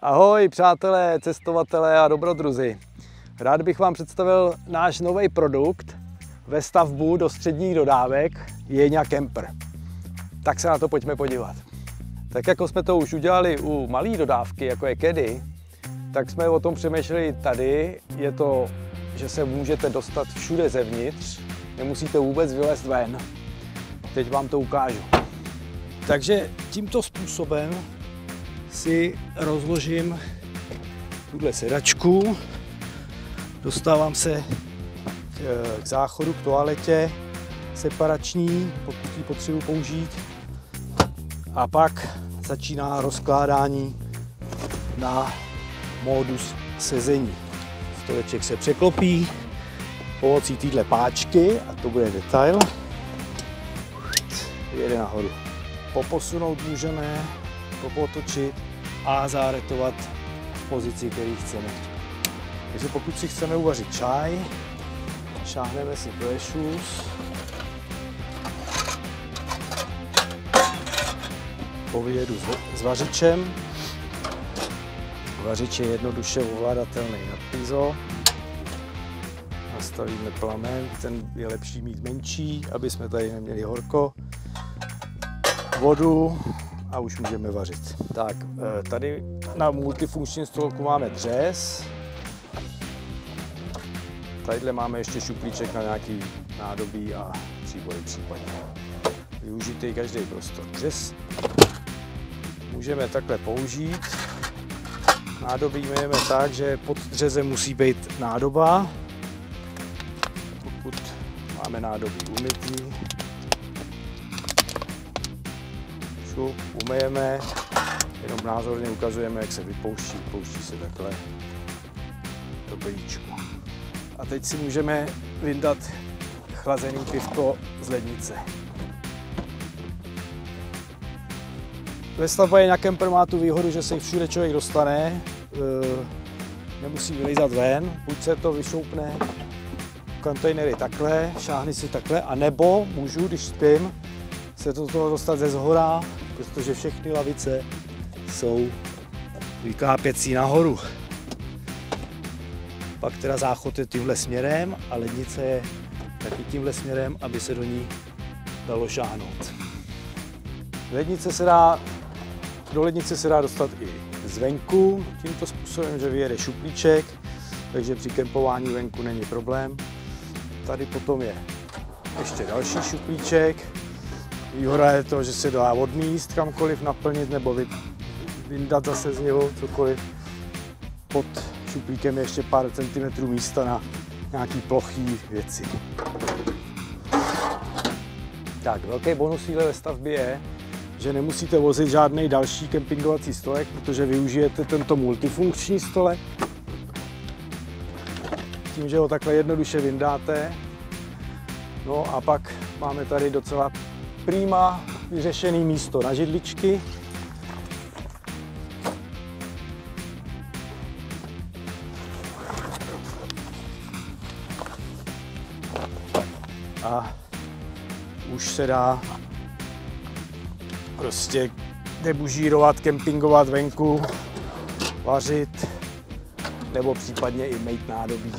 Ahoj přátelé, cestovatelé a dobrodruzi. Rád bych vám představil náš nový produkt ve stavbu do středních dodávek Jeňa Camper. Tak se na to pojďme podívat. Tak jako jsme to už udělali u malé dodávky, jako je Caddy, tak jsme o tom přemýšleli tady. Je to, že se můžete dostat všude zevnitř, nemusíte vůbec vylézt ven. Teď vám to ukážu. Takže tímto způsobem si rozložím tuhle sedačku, dostávám se k záchodu, k toaletě separační, pokud ji potřebuji použít, a pak začíná rozkládání na módus sezení. Stoleček se překlopí pomocí téhle páčky a to bude detail. Jede nahoru. Poposunout můžeme, popotočit a záretovat v pozici, který chceme. Takže pokud si chceme uvařit čaj, šáhneme si plešus, povyjedu s vařičem. Vařič je jednoduše ovladatelný na piezo. Nastavíme plamen, ten je lepší mít menší, aby jsme tady neměli horko. Vodu a už můžeme vařit. Tak, tady na multifunkčním stolku máme dřez. Tadyhle máme ještě šuplíček na nějaký nádobí a příbory případně. Využijte každý prostor. Dřez můžeme takhle použít. Nádobí myjeme tak, že pod dřezem musí být nádoba. Pokud máme nádobí umytý, umyjeme, jenom názorně ukazujeme, jak se vypouští. Vypouští se takhle do pelíčku. A teď si můžeme vyndat chlazený pivko z lednice. Ve stavbě Jeňa Camper má tu výhodu, že se všude člověk dostane, nemusí vylízat ven, buď se to vyšoupne kontejnery takhle, šáhni si takhle, anebo můžu, když spím, se do toho dostat ze zhora, protože všechny lavice jsou vykápěcí nahoru. Pak teda záchod je tímhle směrem a lednice je taky tímhle směrem, aby se do ní dalo šáhnout. Do lednice se dá dostat i zvenku, tímto způsobem, že vyjede šuplíček, takže při kempování venku není problém. Tady potom je ještě další šuplíček. Výhoda je to, že se dá odníst kamkoliv, naplnit nebo vyndat zase z něho cokoliv. Pod šuplíkem je ještě pár centimetrů místa na nějaký plochý věci. Tak, velký bonus ve stavbě je, že nemusíte vozit žádný další kempingovací stolek, protože využijete tento multifunkční stolek. Tím, že ho takhle jednoduše vyndáte. No a pak máme tady docela prima vyřešené místo na židličky. A už se dá prostě debužírovat, kempingovat venku, vařit nebo případně i mejt nádobí.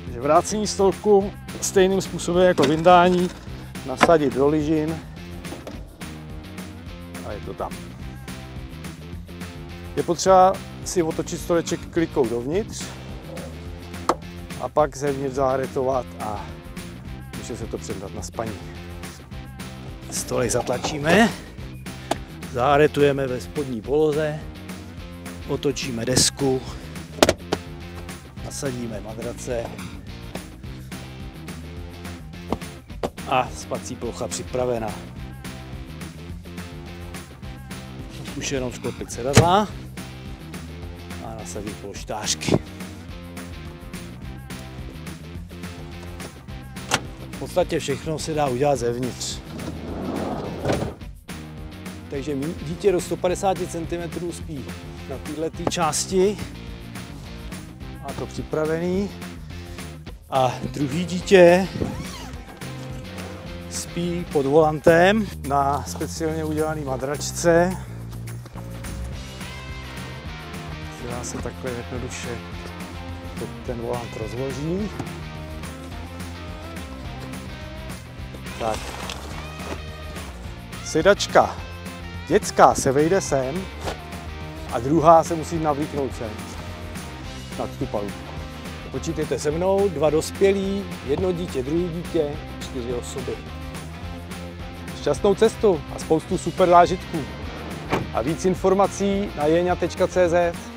Takže vrácení stolku stejným způsobem jako vyndání, nasadit do lyžin a je to tam. Je potřeba si otočit stoleček klikou dovnitř a pak zevnitř zaharetovat a může se to předat na spaní. Stolek zatlačíme, zaharetujeme ve spodní poloze, otočíme desku, nasadíme madrace a spací plocha připravena. Už jenom sklopit sedadla a nasadit polštářky. V podstatě všechno se dá udělat zevnitř. Takže dítě do 150 cm spí na této části. Má to připravený. A druhý dítě spí pod volantem na speciálně udělané madračce. Dělá se takhle jednoduše. Teď ten volant rozloží. Tak. Sedačka dětská se vejde sem a druhá se musí navlíknout sem. Nad tu palubku. Počítejte se mnou, 2 dospělí, 1 dítě, 2 dítě, 4 osoby. Šťastnou cestu a spoustu super zážitků. A víc informací na jeňa.cz.